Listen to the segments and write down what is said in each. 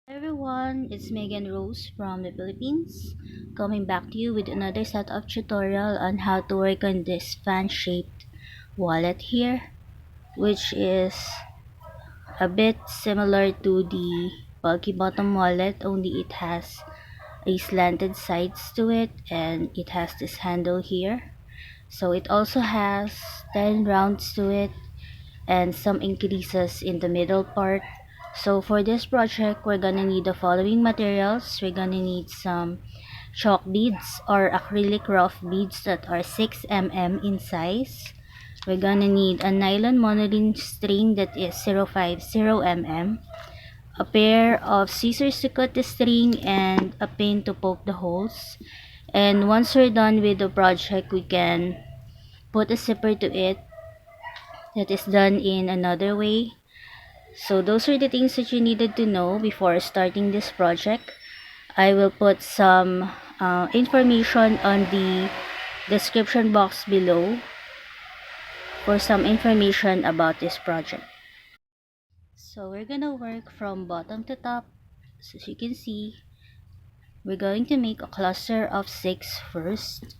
Hi everyone, it's Megan Rose from the Philippines, coming back to you with another set of tutorial on how to work on this fan-shaped wallet here, which is a bit similar to the bulky bottom wallet, only it has a slanted sides to it and it has this handle here. So it also has 10 rounds to it and some increases in the middle part. So for this project, we're gonna need the following materials. We're gonna need some chalk beads or acrylic rough beads that are 6 mm in size. We're gonna need a nylon monoline string that is 050 mm, a pair of scissors to cut the string, and a pin to poke the holes. And once we're done with the project, we can put a zipper to it that is done in another way. So those are the things that you needed to know before starting this project. I will put some information on the description box below for some information about this project. So we're gonna work from bottom to top. So as you can see, we're going to make a cluster of 6 first.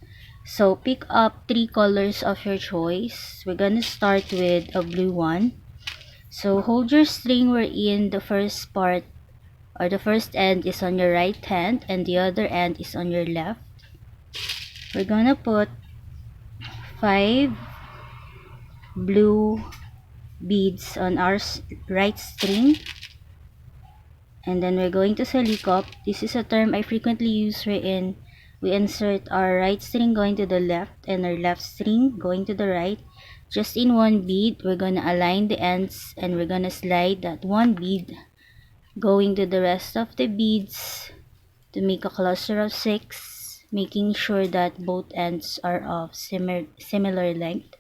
So pick up 3 colors of your choice. We're gonna start with a blue one. So hold your string wherein the first part or the first end is on your right hand and the other end is on your left. We're gonna put 5 blue beads on our right string, and then we're going to salikop. This is a term I frequently use wherein we insert our right string going to the left and our left string going to the right. Just in one bead, we're gonna align the ends and we're gonna slide that one bead going to the rest of the beads to make a cluster of 6, making sure that both ends are of similar length.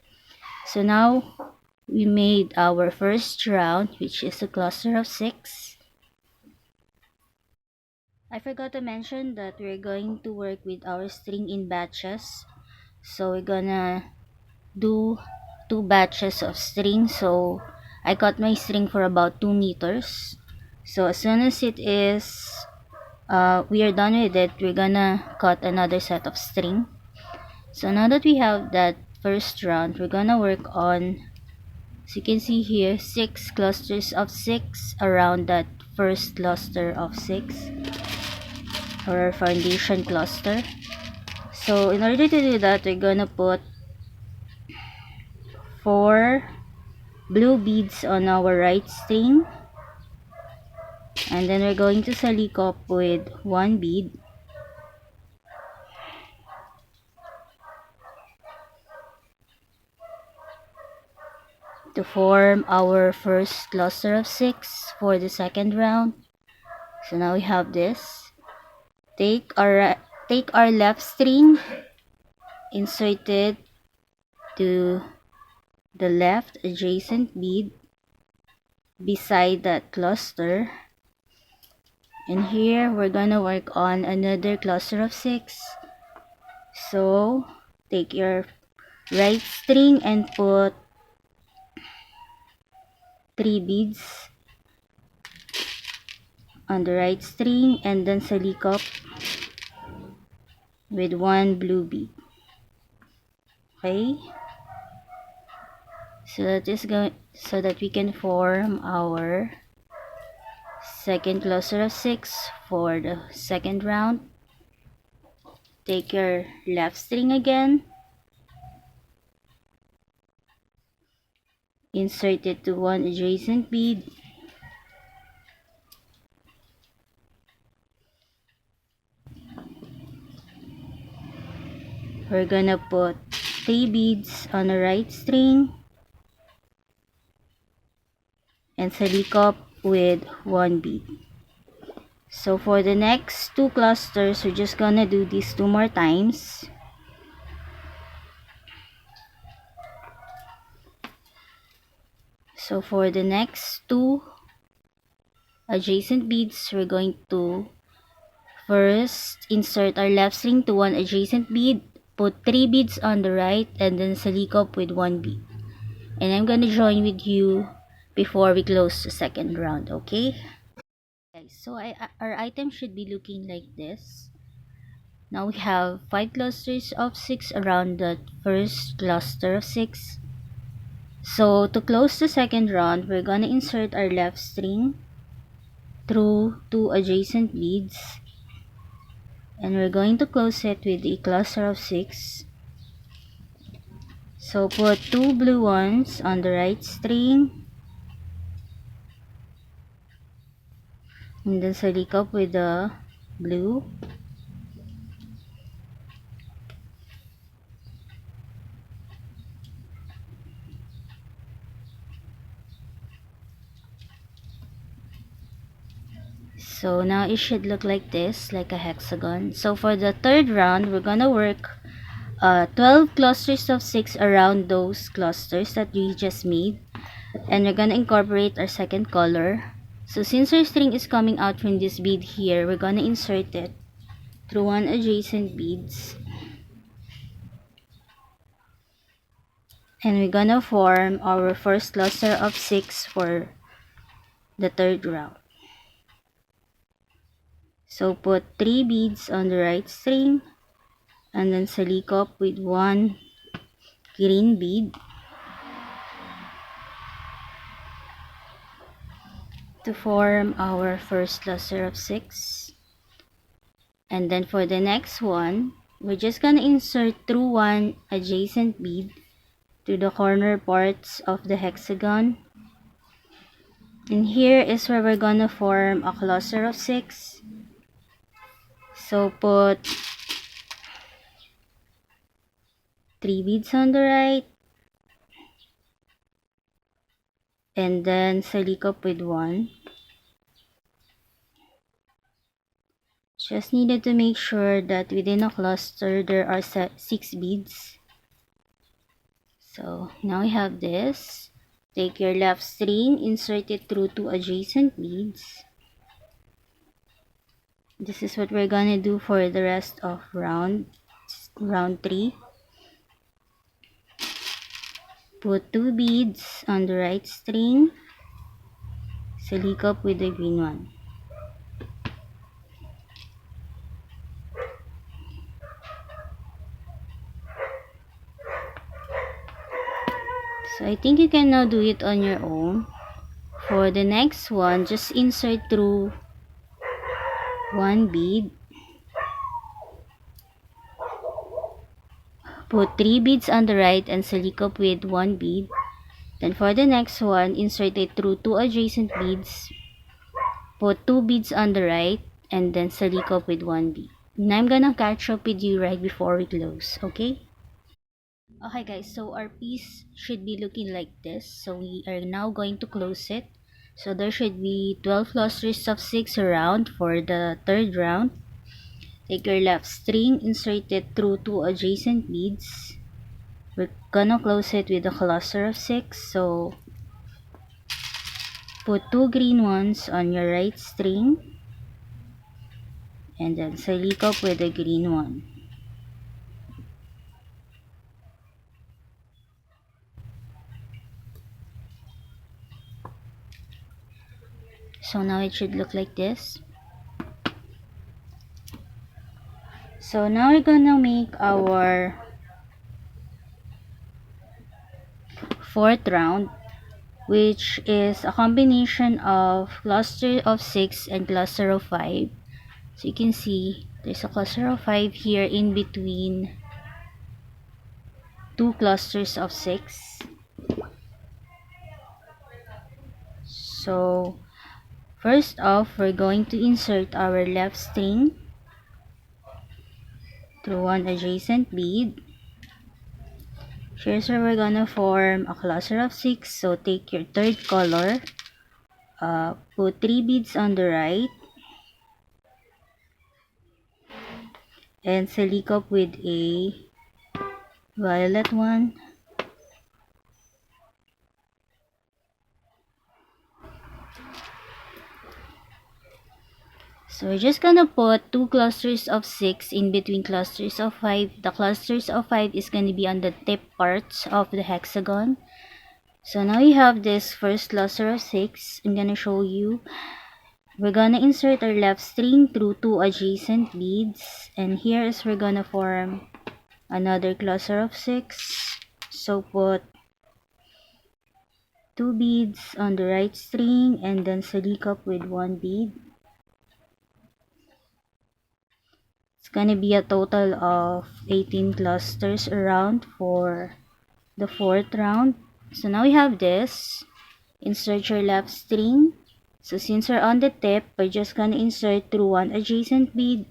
So now we made our first round, which is a cluster of 6. I forgot to mention that we're going to work with our string in batches. So we're gonna do 2 batches of string. So I cut my string for about 2 meters. So as soon as it is we are done with it, we're gonna cut another set of string. So now that we have that first round, we're gonna work on, as you can see here, 6 clusters of 6 around that first cluster of 6 or our foundation cluster. So in order to do that, we're gonna put 4 blue beads on our right string, and then we're going to salikop with 1 bead. To form our first cluster of 6 for the second round. So now we have this. Take our left string, insert it to the left adjacent bead beside that cluster, and here we're gonna work on another cluster of 6. So take your right string and put 3 beads on the right string, and then salikop with 1 blue bead. Okay, so that we can form our second cluster of 6 for the second round. Take your left string again, insert it to 1 adjacent bead, we're gonna put 3 beads on the right string and salikop with 1 bead. So for the next 2 clusters, we're just gonna do this 2 more times. So for the next 2 adjacent beads, we're going to first insert our left string to 1 adjacent bead, put 3 beads on the right, and then salikop with 1 bead. And I'm gonna join with you before we close the second round, okay? Guys, so our item should be looking like this. Now we have 5 clusters of 6 around the first cluster of 6. So to close the second round, we're gonna insert our left string through 2 adjacent beads, and we're going to close it with a cluster of 6. So put 2 blue ones on the right string, and then salikop with the blue. So now it should look like this, like a hexagon. So for the third round, we're gonna work 12 clusters of 6 around those clusters that we just made, and we're gonna incorporate our second color. So since our string is coming out from this bead here, we're gonna insert it through 1 adjacent beads, and we're gonna form our first cluster of 6 for the third round. So put 3 beads on the right string, and then salikop with 1 green bead to form our first cluster of 6. And then for the next one, we're just gonna insert through 1 adjacent bead to the corner parts of the hexagon. And here is where we're gonna form a cluster of 6. So put 3 beads on the right, and then salikop with 1. Just needed to make sure that within a cluster there are 6 beads. So now we have this. Take your left string, insert it through 2 adjacent beads. This is what we're gonna do for the rest of round 3. Put 2 beads on the right string, salikop with the green one. So I think you can now do it on your own. For the next one, just insert through 1 bead. Put 3 beads on the right and salikop with 1 bead. Then for the next one, insert it through 2 adjacent beads. Put 2 beads on the right and then salikop with 1 bead. Now I'm gonna catch up with you right before we close, okay? Okay guys, so our piece should be looking like this. So we are now going to close it. So there should be 12 clusters of 6 around for the third round. Take your left string, insert it through 2 adjacent beads. We're gonna close it with a cluster of 6. So put 2 green ones on your right string, and then salikop with the green one. So now it should look like this. So now we're gonna make our fourth round, which is a combination of cluster of 6 and cluster of 5. So you can see there's a cluster of 5 here in between 2 clusters of 6. So first off, we're going to insert our left string through 1 adjacent bead. Here's where we're gonna form a cluster of 6. So take your third color, put 3 beads on the right, and salikop with a violet one. So we're just gonna put 2 clusters of 6 in between clusters of 5. The clusters of 5 is gonna be on the tip parts of the hexagon. So now you have this first cluster of 6. I'm gonna show you. we're gonna insert our left string through two adjacent beads, and here is we're gonna form another cluster of 6. So put 2 beads on the right string and then silicop with 1 bead. It's gonna be a total of 18 clusters around for the 4th round. So now we have this. Insert your left string. So since we're on the tip, we're just gonna insert through 1 adjacent bead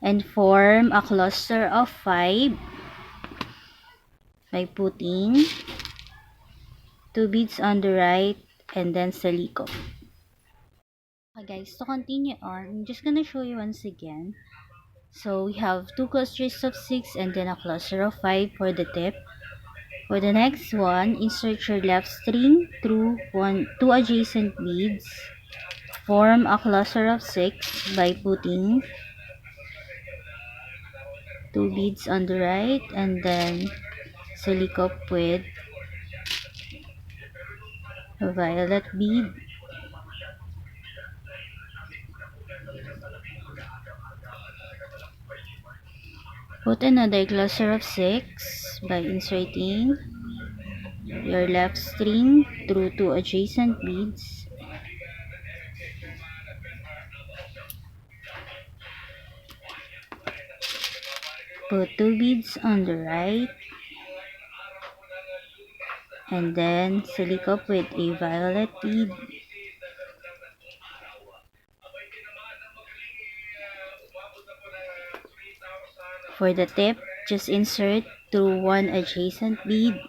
and form a cluster of 5 by putting 2 beads on the right and then silicop. Okay guys, to continue on, I'm just gonna show you once again. So we have 2 clusters of 6 and then a cluster of 5 for the tip. For the next one, insert your left string through 2 adjacent beads. Form a cluster of 6 by putting 2 beads on the right and then silicop with a violet bead. Put another cluster of 6 by inserting your left string through 2 adjacent beads. Put 2 beads on the right and then silicop with a violet bead. For the tip, just insert through 1 adjacent bead.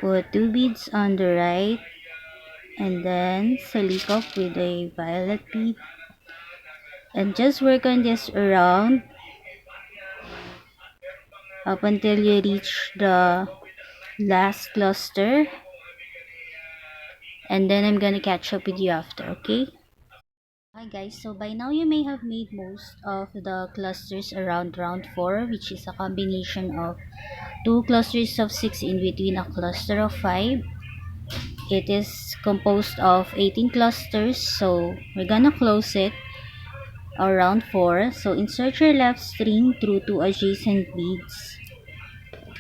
Put 2 beads on the right and then silicop with a violet bead. And just work on this around up until you reach the last cluster. And then I'm gonna catch up with you after, okay? Hi guys, so by now you may have made most of the clusters around round 4, which is a combination of 2 clusters of 6 in between a cluster of 5. It is composed of 18 clusters, so we're gonna close it around 4. So insert your left string through 2 adjacent beads.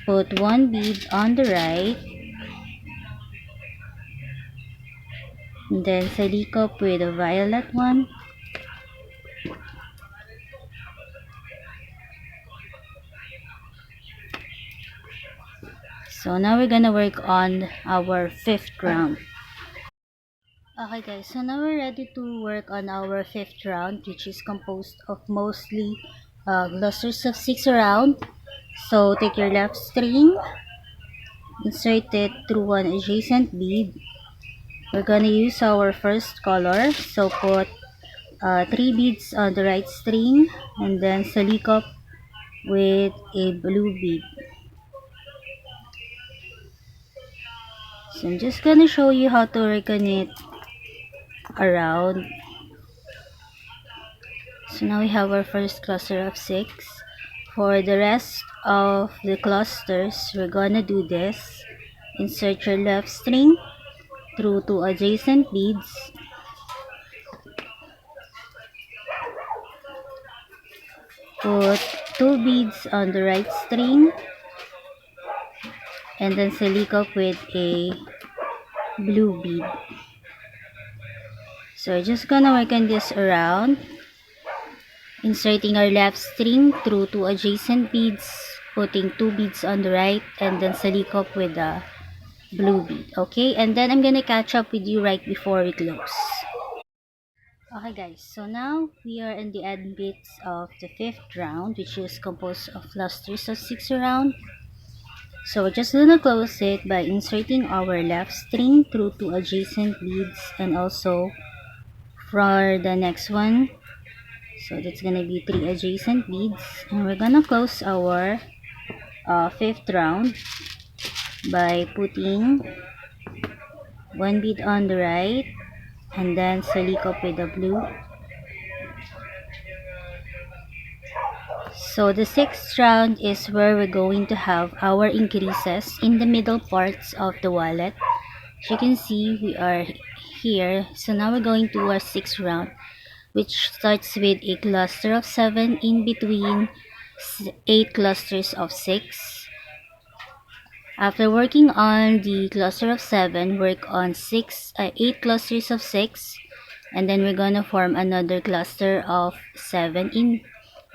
Put 1 bead on the right, and then silicop with a violet one. So now we're gonna work on our 5th round. Okay guys, so now we're ready to work on our 5th round, which is composed of mostly clusters of 6 around. So take your left string, insert it through 1 adjacent bead. We're gonna use our first color, so put 3 beads on the right string and then silicop with a blue bead. So I'm just gonna show you how to work on it around. So now we have our first cluster of 6. For the rest of the clusters, we're gonna do this. Insert your left string through 2 adjacent beads. Put 2 beads on the right string and then silicop with a blue bead. So we're just gonna work on this around, inserting our left string through 2 adjacent beads, putting 2 beads on the right and then silicop with a blue bead. Okay, and then I'm gonna catch up with you right before we close. Okay guys, so now we are in the end bits of the 5th round, which is composed of clusters of 6 around. So we're just gonna close it by inserting our left string through 2 adjacent beads, and also for the next one, so that's gonna be 3 adjacent beads, and we're gonna close our 5th round by putting 1 bead on the right and then silicop with the blue. So the sixth round is where we're going to have our increases in the middle parts of the wallet. As you can see, we are here. So now we're going to our sixth round, which starts with a cluster of 7 in between 8 clusters of 6. After working on the cluster of 7, work on 8 clusters of 6, and then we're gonna form another cluster of 7 in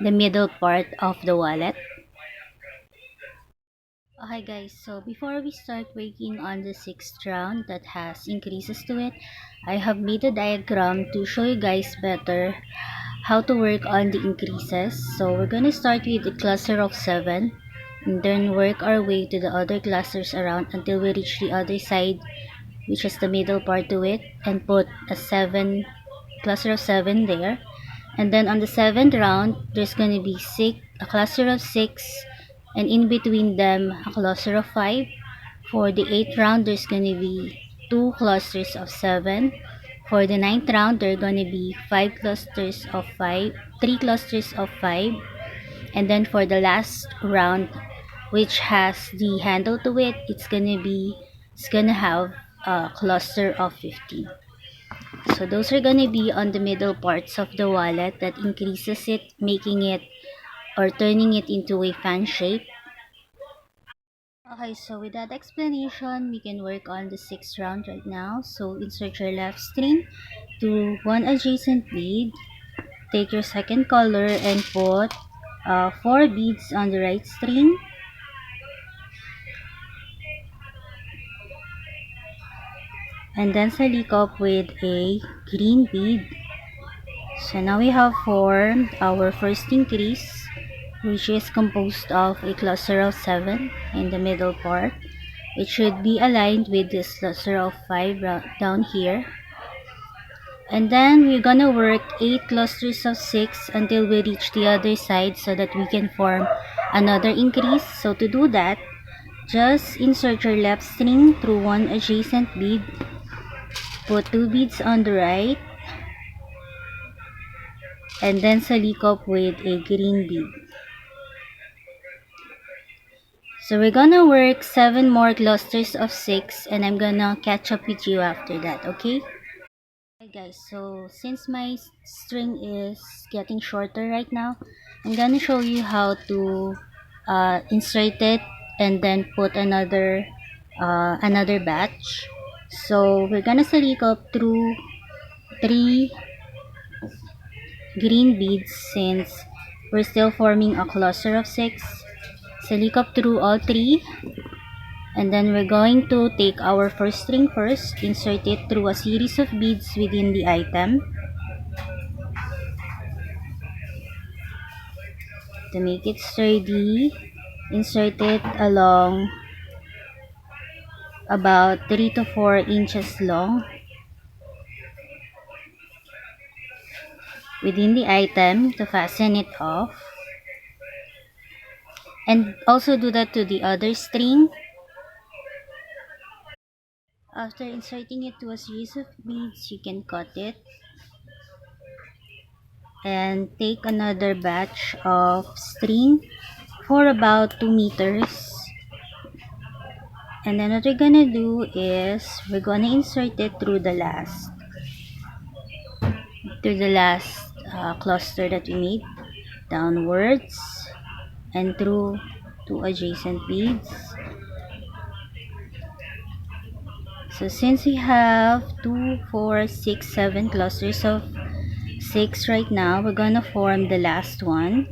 the middle part of the wallet. Okay guys, so before we start working on the sixth round that has increases to it, I have made a diagram to show you guys better how to work on the increases. So we're gonna start with a cluster of 7 and then work our way to the other clusters around until we reach the other side, which is the middle part to it, and put a 7 cluster of 7 there. And then on the 7th round, there's gonna be a cluster of 6, and in between them a cluster of 5. For the 8th round, there's gonna be 2 clusters of 7. For the 9th round, there are gonna be 5 clusters of 5, 3 clusters of 5. And then for the last round, which has the handle to it, it's gonna have a cluster of 15. So those are gonna be on the middle parts of the wallet that increases it, making it or turning it into a fan shape. Okay, so with that explanation, we can work on the sixth round right now. So insert your left string to one adjacent bead. Take your second color and put 4 beads on the right string. And then salikop with a green bead. So now we have formed our first increase, which is composed of a cluster of 7 in the middle part. It should be aligned with this cluster of 5 down here. And then we're gonna work 8 clusters of 6 until we reach the other side so that we can form another increase. So to do that, just insert your left string through one adjacent bead, put 2 beads on the right, and then salikop with a green bead. So we're gonna work 7 more clusters of 6, and I'm gonna catch up with you after that, okay? Hi guys, so since my string is getting shorter right now, I'm gonna show you how to insert it and then put another batch. So we're gonna salikop through 3 green beads since we're still forming a cluster of 6. Salikop through all 3, and then we're going to take our first string first, insert it through a series of beads within the item to make it sturdy. Insert it along about 3 to 4 inches long within the item to fasten it off, and also do that to the other string. After inserting it to a series of beads, you can cut it and take another batch of string for about 2 meters. And then what we're gonna do is we're gonna insert it through the last cluster that we made downwards and through 2 adjacent beads. So since we have 2, 4, 6, 7 clusters of 6 right now, we're gonna form the last one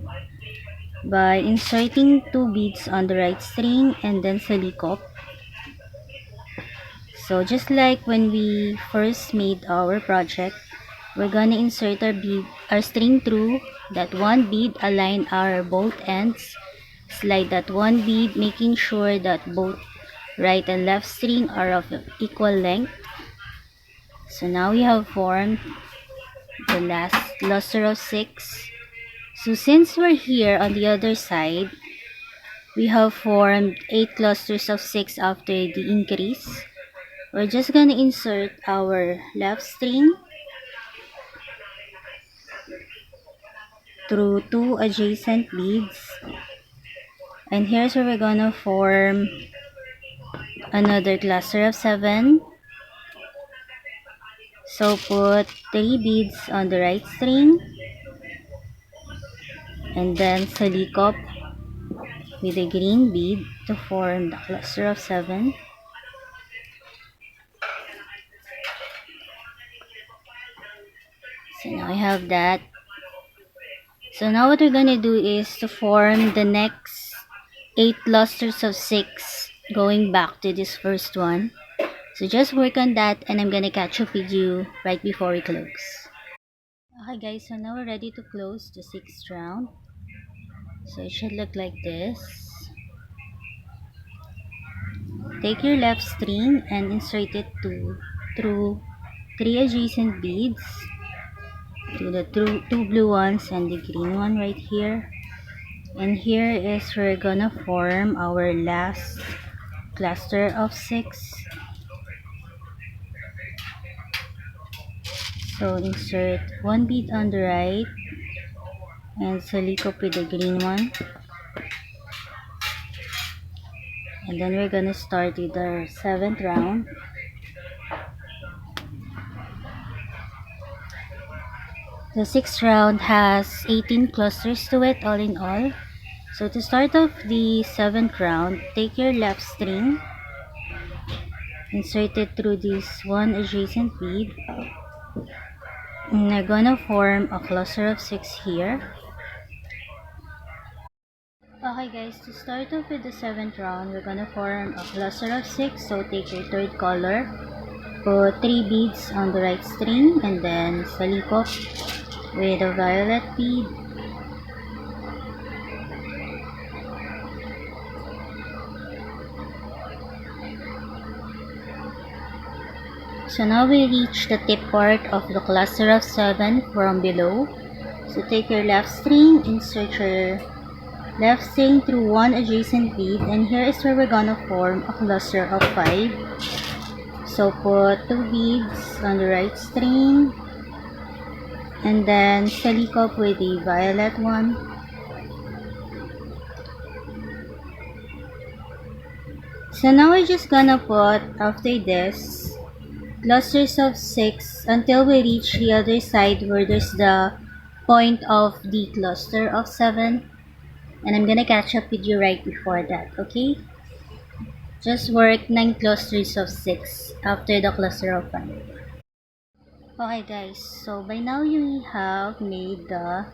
by inserting 2 beads on the right string and then salikop. So just like when we first made our project, we're gonna insert our string through that one bead, align our both ends, slide that one bead, making sure that both right and left string are of equal length. So now we have formed the last cluster of 6. So since we're here on the other side, we have formed 8 clusters of 6 after the increase. We're just gonna insert our left string through 2 adjacent beads, and here's where we're gonna form another cluster of 7. So put 3 beads on the right string, and then salikop with a green bead to form the cluster of 7. So now I have that. So now what we're gonna do is to form the next 8 clusters of 6 going back to this first one. So just work on that, and I'm gonna catch up with you right before we close. Okay guys, so now we're ready to close the 6th round. So it should look like this. Take your left string and insert it through 3 adjacent beads, to the two blue ones and the green one right here. And here is where we're gonna form our last cluster of 6. So insert 1 bead on the right and salikop with the green one. And then we're gonna start with our 7th round. The 6th round has 18 clusters to it all in all. So to start off the 7th round, take your left string, insert it through this 1 adjacent bead, and we're gonna form a cluster of 6 here. Okay guys, to start off with the 7th round, we're gonna form a cluster of 6. So take your 3rd color, put 3 beads on the right string, and then salikop with a violet bead. So now we reach the tip part of the cluster of 7 from below. So take your left string, insert your left string through 1 adjacent bead, and here is where we're gonna form a cluster of 5. So put 2 beads on the right string, and then salikop with the violet one. So now we're just gonna put, after this, clusters of 6 until we reach the other side where there's the point of the cluster of 7. And I'm gonna catch up with you right before that, okay? Just work 9 clusters of 6 after the cluster of 5. Okay guys, so by now you have made the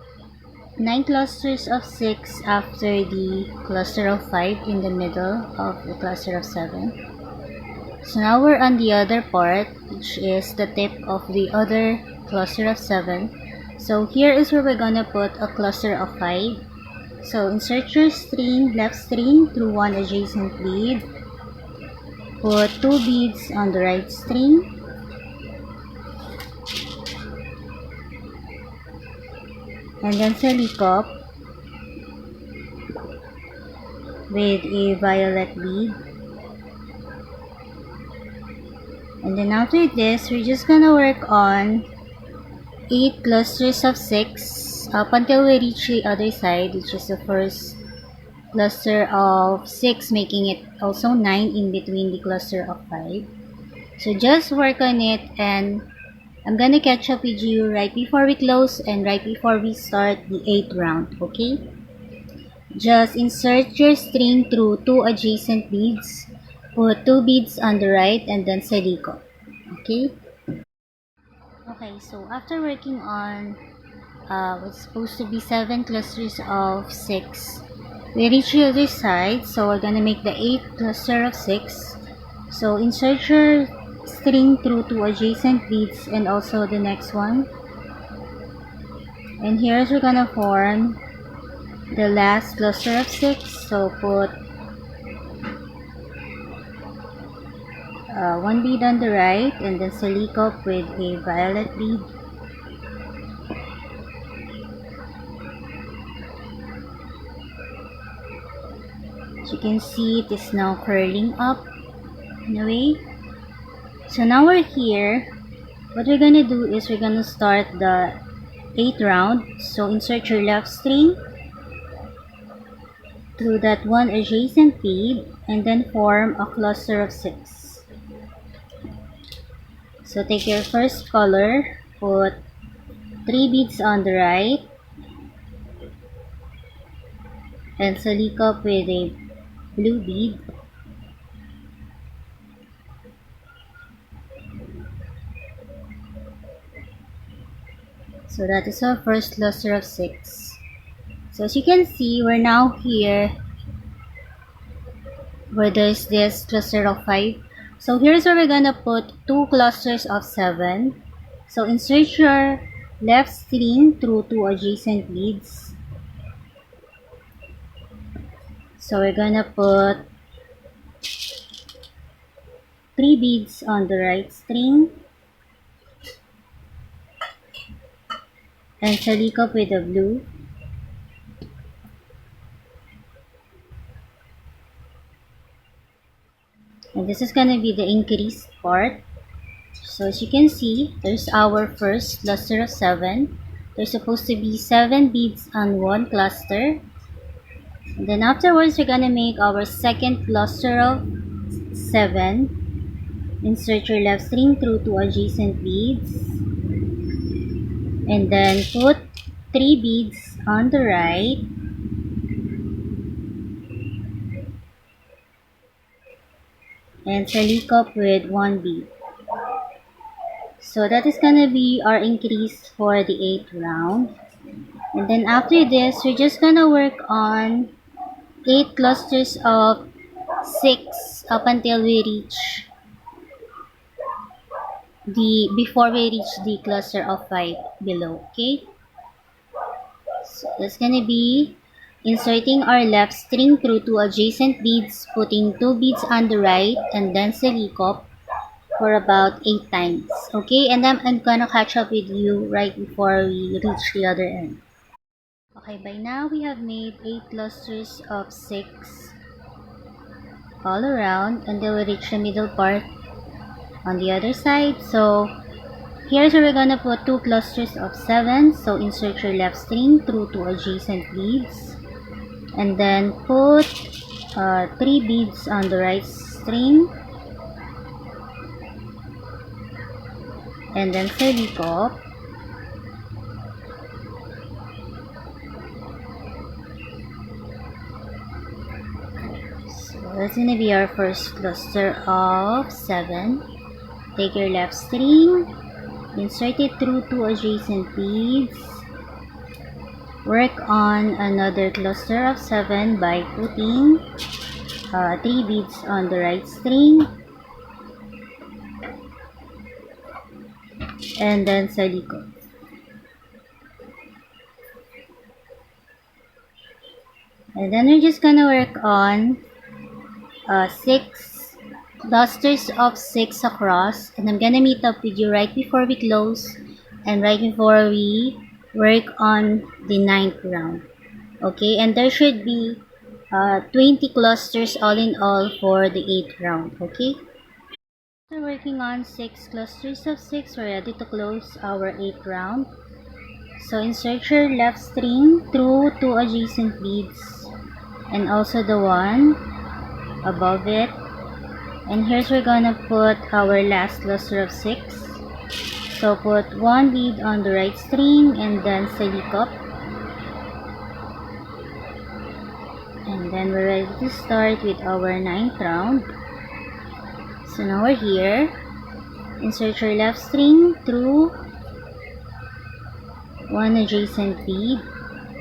9 clusters of 6 after the cluster of 5 in the middle of the cluster of 7. So now we're on the other part, which is the tip of the other cluster of 7. So here is where we're gonna put a cluster of 5. So insert your string, left string through 1 adjacent bead, put 2 beads on the right string, and then salikop with a violet bead. And then after this, we're just gonna work on 8 clusters of 6 up until we reach the other side, which is the first cluster of 6, making it also 9 in between the cluster of 5. So just work on it, and I'm gonna catch up with you right before we close and right before we start the 8th round, okay? Just insert your string through 2 adjacent beads, put 2 beads on the right, and then salikop, okay? Okay, so after working on what's supposed to be 7 clusters of 6, we reach the other side, so we're gonna make the 8th cluster of 6. So insert your string through 2 adjacent beads and also the next one, and here's we're gonna form the last cluster of 6. So put 1 bead on the right, and then salikop with a violet bead. As you can see, it is now curling up in a way. So now we're here. What we're gonna do is we're gonna start the 8 round. So insert your left string through that one adjacent bead and then form a cluster of 6. So take your first color, put 3 beads on the right, and salikop with a blue bead. So that is our first cluster of 6. So as you can see, we're now here where there's this cluster of 5. So here's where we're gonna put 2 clusters of 7. So insert your left string through 2 adjacent beads. So we're gonna put 3 beads on the right string and salikop with the blue. And this is gonna be the increased part. So as you can see, there's our first cluster of 7. There's supposed to be 7 beads on one cluster. And then afterwards, we're gonna make our second cluster of 7. Insert your left string through 2 adjacent beads. And then put 3 beads on the right. And salikop with 1 bead. So that is gonna be our increase for the 8th round. And then after this, we're just gonna work on 8 clusters of 6 up until we reach before we reach the cluster of 5 below. Okay, so that's gonna be inserting our left string through 2 adjacent beads, putting 2 beads on the right, and then salikop for about 8 times. Okay, and then I'm gonna catch up with you right before we reach the other end. Okay, by now we have made 8 clusters of 6 all around until we reach the middle part on the other side. So here's where we're gonna put 2 clusters of 7. So insert your left string through 2 adjacent beads and then put 3 beads on the right string and then salikop. So that's gonna be our first cluster of 7. Take your left string, insert it through 2 adjacent beads. Work on another cluster of 7 by putting 3 beads on the right string and then salikop. And then we're just gonna work on 6 clusters of 6 across, and I'm gonna meet up with you right before we close and right before we work on the 9th round. Okay, and there should be 20 clusters all in all for the 8th round. Okay, after working on 6 clusters of 6, we're ready to close our 8th round. So insert your left string through 2 adjacent beads and also the one above it. And here's we're gonna put our last cluster of 6. So put 1 bead on the right string and then salikop. And then we're ready to start with our 9th round. So now we're here. Insert your left string through 1 adjacent bead.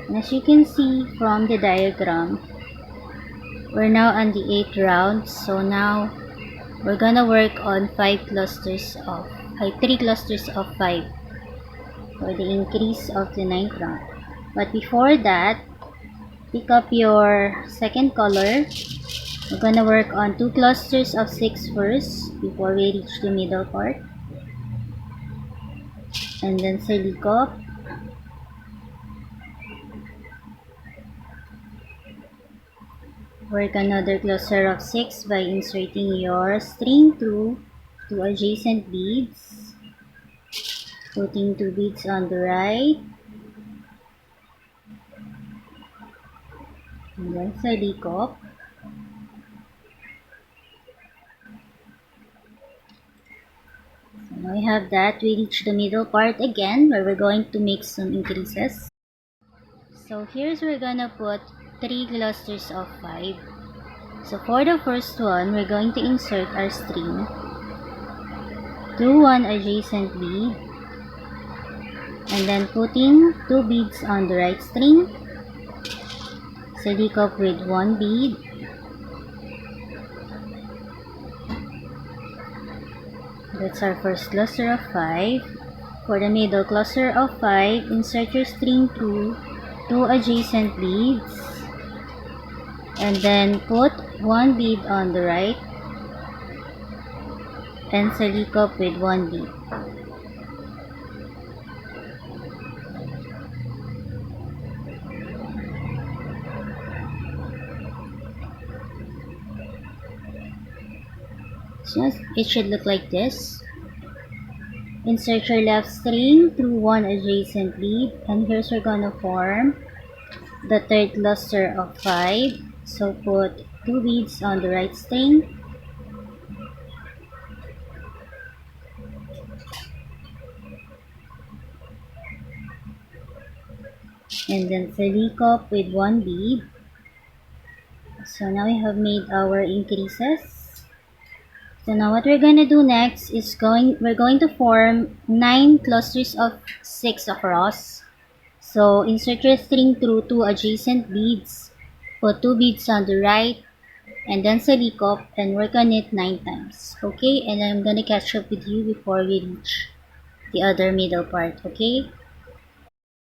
And as you can see from the diagram, we're now on the 8th round. So now we're gonna work on 3 clusters of 5 for the increase of the 9th round. But before that, pick up your second color. We're gonna work on 2 clusters of 6 first before we reach the middle part. And then salikop. Work another cluster of 6 by inserting your string through 2 adjacent beads, putting 2 beads on the right and then salikop. So now we have that. We reach the middle part again where we're going to make some increases. So here's we're gonna put 3 clusters of 5. So for the first one, we're going to insert our string through one adjacent bead, and then putting 2 beads on the right string, salikop with 1 bead, that's our first cluster of 5. For the middle cluster of 5, insert your string through 2 adjacent beads, and then put 1 bead on the right and salikop with 1 bead. So it should look like this. Insert your left string through 1 adjacent bead, and here's we're gonna form the third cluster of 5. So put 2 beads on the right string, and then salikop with 1 bead. So now we have made our increases. So now what we're gonna do next is we're going to form 9 clusters of 6 across. So insert your string through 2 adjacent beads, put 2 beads on the right, and then salikop, and work on it 9 times. Okay, and I'm gonna catch up with you before we reach the other middle part. Okay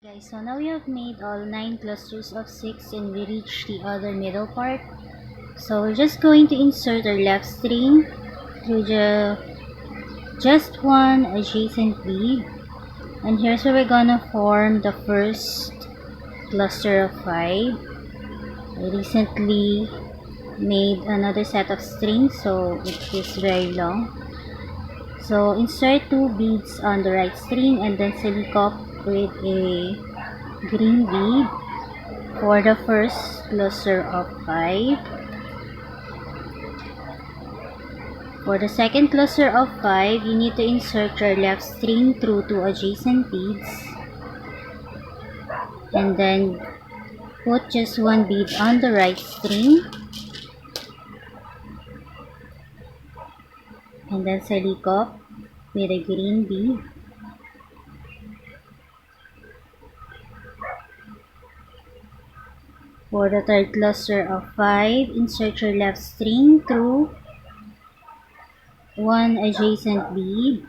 guys, so now we have made all 9 clusters of 6 and we reach the other middle part. So we're just going to insert our left string through just 1 adjacent bead, and here's where we're gonna form the first cluster of 5. I recently made another set of strings, so it is very long. So insert 2 beads on the right string and then salikop with a green bead for the first cluster of 5. For the second cluster of 5, you need to insert your left string through 2 adjacent beads, and then put just 1 bead on the right string, and then salikop with a green bead. For the third cluster of 5, insert your left string through 1 adjacent bead,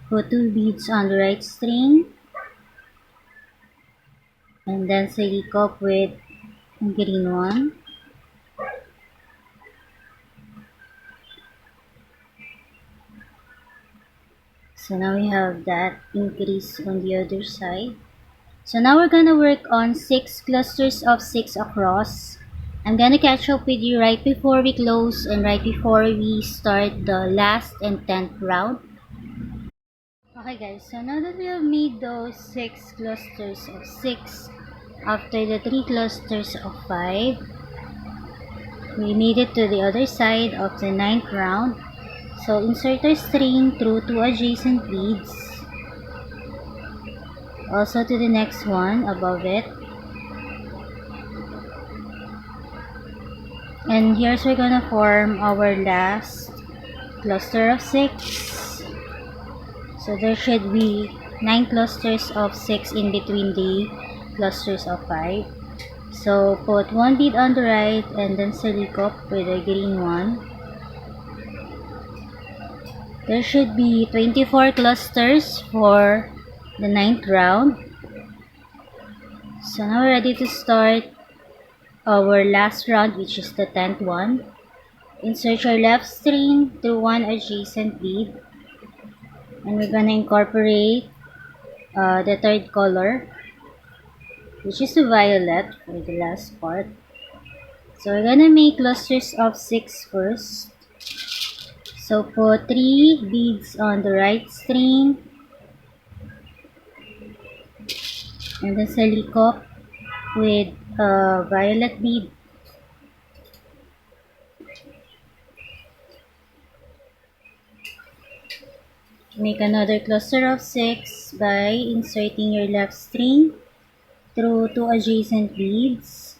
put 2 beads on the right string, and then salikop with a green one. So now we have that increase on the other side. So now we're gonna work on 6 clusters of 6 across. I'm gonna catch up with you right before we close and right before we start the last and 10th round. Okay guys, so now that we have made those 6 clusters of 6 after the 3 clusters of 5, we made it to the other side of the 9th round. So insert our string through 2 adjacent beads, also to the next one above it, and here's we're gonna form our last cluster of 6. So there should be 9 clusters of 6 in between the clusters of 5. So put 1 bead on the right and then salikop with a green one. There should be 24 clusters for the 9th round. So now we're ready to start our last round, which is the 10th one. Insert your left string through 1 adjacent bead, and we're gonna incorporate the third color, which is the violet, for the last part. So we're gonna make clusters of 6 first. So put 3 beads on the right string, And then salikop with violet bead. Make another cluster of 6 by inserting your left string through 2 adjacent beads.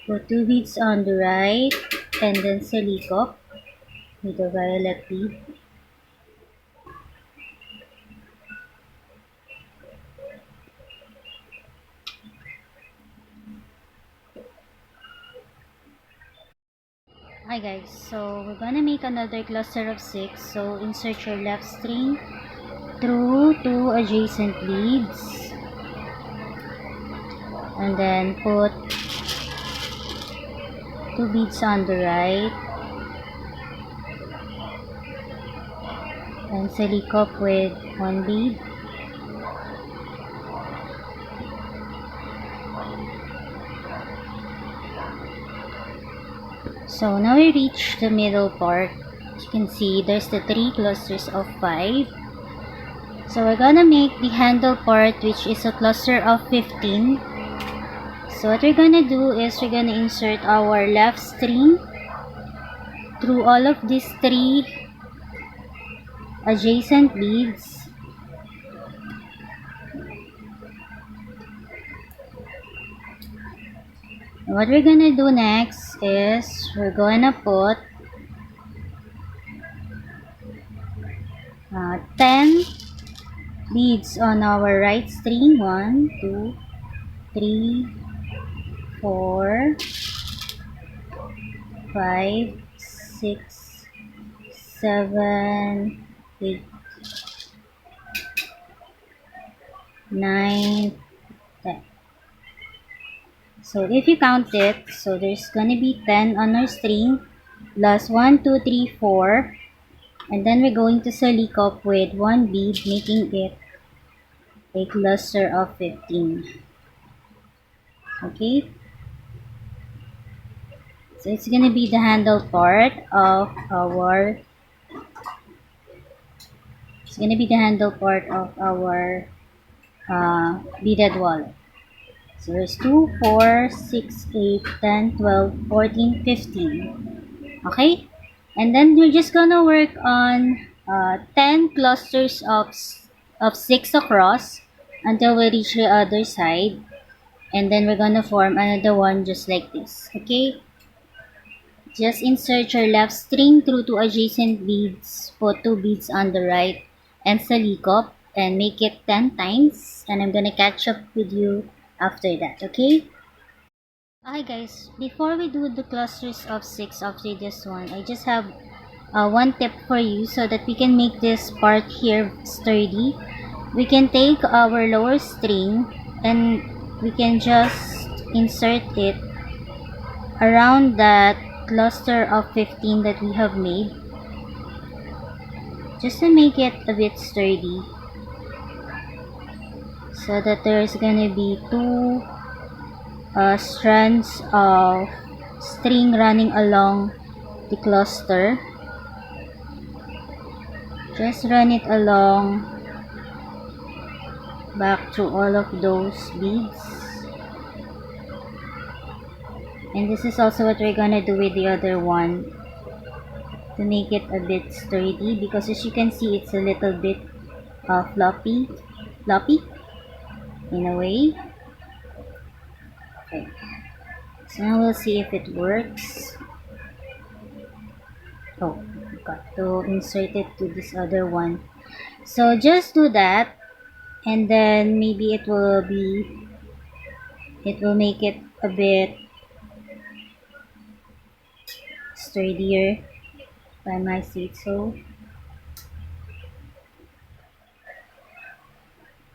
Put 2 beads on the right and then salikop with the violet bead. Hi guys, so we're gonna make another cluster of 6. So insert your left string through 2 adjacent beads and then put 2 beads on the right and salikop with 1 bead. So now we reach the middle part. As you can see, there's the 3 clusters of 5. So we're gonna make the handle part, which is a cluster of 15. So what we're gonna do is we're gonna insert our left string through all of these 3 adjacent beads. And what we're gonna do next is we're gonna put 10 beads on our right string. 1, 2, 3, 4, 5, 6, 7, 8, 9, 10. So if you count it, so there's gonna be 10 on our string plus 1, 2, 3, 4, and then we're going to salikop with 1 bead, making it a cluster of 15. Okay, so it's gonna be the handle part of our beaded wallet. So there's 2, 4, 6, 8, 10, 12, 14, 15. Okay, and then we're just gonna work on 10 clusters of 6 across until we reach the other side, and then we're gonna form another one just like this. Okay, just insert your left string through 2 adjacent beads, put 2 beads on the right and salikop, and make it 10 times, and I'm gonna catch up with you after that. Okay, hi guys, before we do the clusters of 6 after this one, I just have one tip for you so that we can make this part here sturdy. We can take our lower string and we can just insert it around that cluster of 15 that we have made, just to make it a bit sturdy, so that there's gonna be 2 strands of string running along the cluster. Just run it along back through all of those beads, and this is also what we're gonna do with the other one to make it a bit sturdy, because as you can see, it's a little bit floppy in a way. Okay, so now we'll see if it works. Oh, I've got to insert it to this other one. So just do that, and then maybe it will make it a bit sturdier, if I might say so.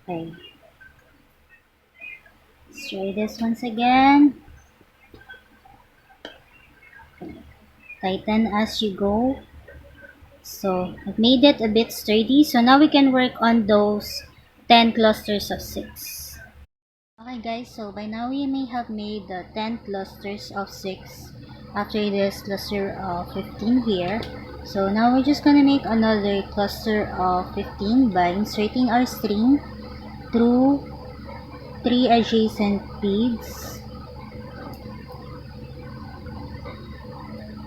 Okay, let's try this once again. Tighten as you go. So I've made it a bit sturdy, so now we can work on those 10 clusters of 6. Okay guys, so by now we may have made the 10 clusters of 6. after this cluster of 15 here. So now we're just gonna make another cluster of 15 by inserting our string through 3 adjacent beads.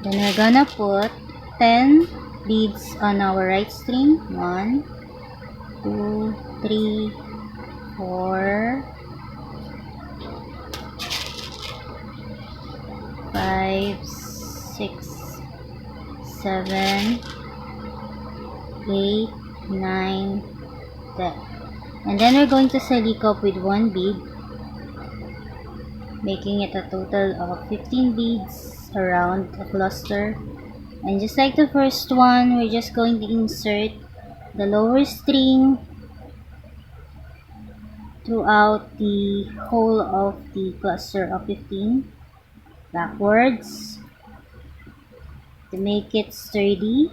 Then we're gonna put 10 beads on our right string. 1, 2, 3, 4, 5, 6, 7, 8, 9, 10. And then we're going to silicone with 1 bead, making it a total of 15 beads around a cluster. And just like the first one, we're just going to insert the lower string throughout the whole of the cluster of 15 backwards to make it sturdy.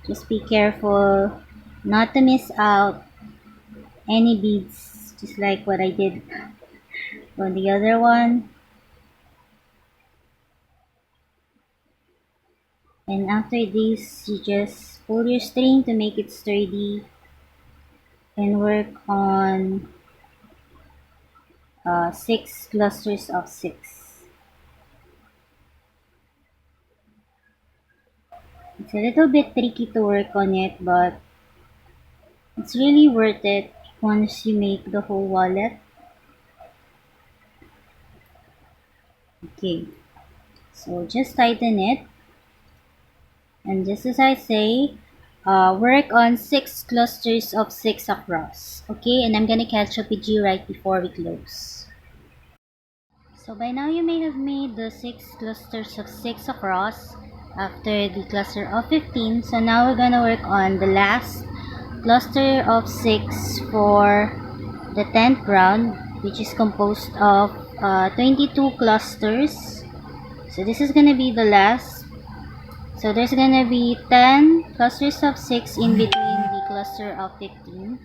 Just be careful not to miss out any beads, just like what I did on the other one. And after this, you just pull your string to make it sturdy and work on 6 clusters of 6. It's a little bit tricky to work on it, but it's really worth it once you make the whole wallet. Okay, so just tighten it. And just as I say, work on 6 clusters of 6 across. Okay, and I'm gonna catch up with you right before we close. So by now you may have made the 6 clusters of 6 across after the cluster of 15. So now we're gonna work on the last cluster of 6 for the 10th round, which is composed of 22 clusters. So this is gonna be the last. So there's gonna be 10 clusters of 6 in between the cluster of 15.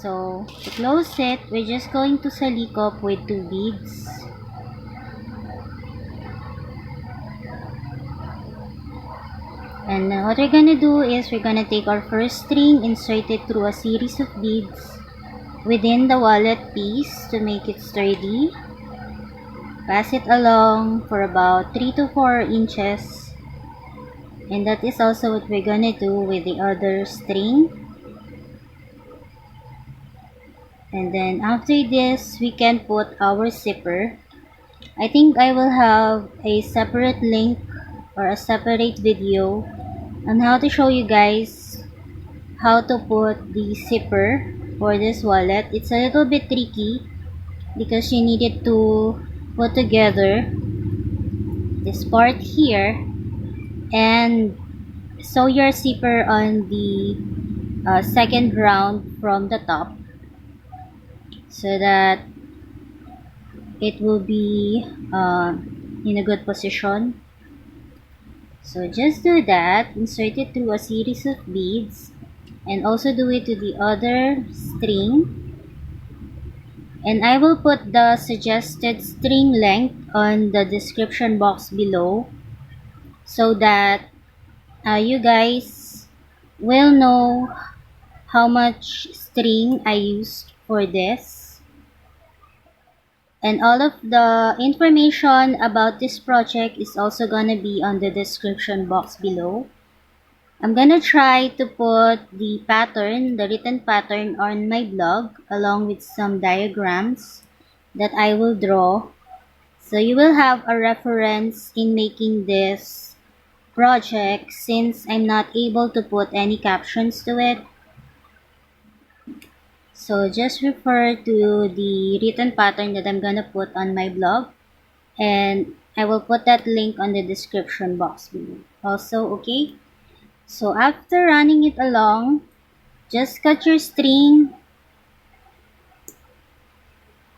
So to close it, we're just going to silicone with 2 beads. And what we're gonna do is we're gonna take our first string, insert it through a series of beads within the wallet piece to make it sturdy. Pass it along for about 3 to 4 inches. And that is also what we're gonna do with the other string. And then after this, we can put our zipper. I think I will have a separate link or a separate video on how to show you guys how to put the zipper for this wallet. It's a little bit tricky because you needed to put together this part here and sew your zipper on the second round from the top, so that it will be in a good position. So just do that, insert it through a series of beads, and also do it to the other string. And I will put the suggested string length on the description box below, so that you guys will know how much string I used for this. And all of the information about this project is also gonna be on the description box below. I'm gonna try to put the pattern, the written pattern, on my blog along with some diagrams that I will draw. So you will have a reference in making this project, since I'm not able to put any captions to it. So just refer to the written pattern that I'm gonna put on my blog, and I will put that link on the description box below also. Okay, so after running it along, just cut your string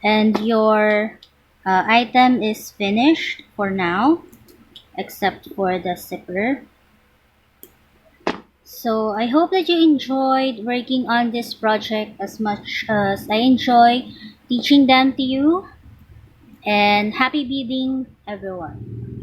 and your item is finished for now, except for the zipper. So I hope that you enjoyed working on this project as much as I enjoy teaching them to you. And happy beading, everyone.